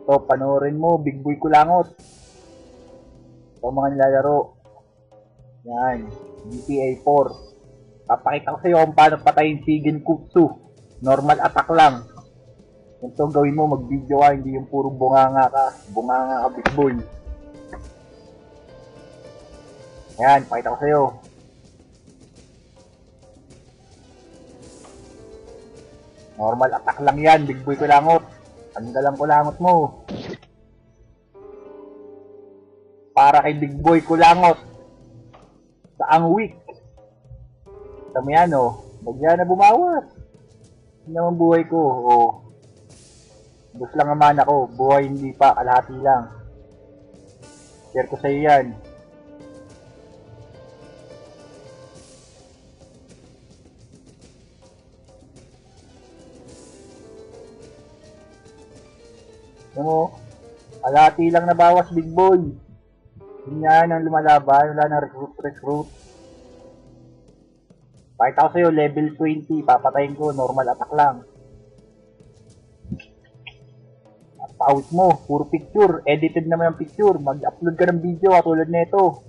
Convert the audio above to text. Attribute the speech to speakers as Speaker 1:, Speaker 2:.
Speaker 1: Ito, panoorin mo, Big Boy Kulangot. Ito mga nilalaro. Yan, GTA 4. Papakita ko sa iyo kung paano patayin si Genkutsu. Normal attack lang. Ito gawin mo, mag-video ka, hindi yung puro bunganga ka. Bunganga ka, Big Boy. Yan, pakita ko sa iyo. Normal attack lang yan, Big Boy Kulangot. Tanggalan kulangot mo. Para kay Big Boy Kulangot. Saang week. Tama yan o. Bagya na bumawas. Hindi naman buhay ko. O. Bus lang ang mana ko. Buhay hindi pa. Kalahati lang. Share ko sa iyo yan. Ano? Kalahati lang nabawas, Big Boy. Yan ang lumalaban. Wala na recruit. Pakita ko sa'yo, level 20. Papatayin ko. Normal attack lang. Out mo. Puro picture. Edited naman ang picture. Mag-upload ka ng video katulad nito.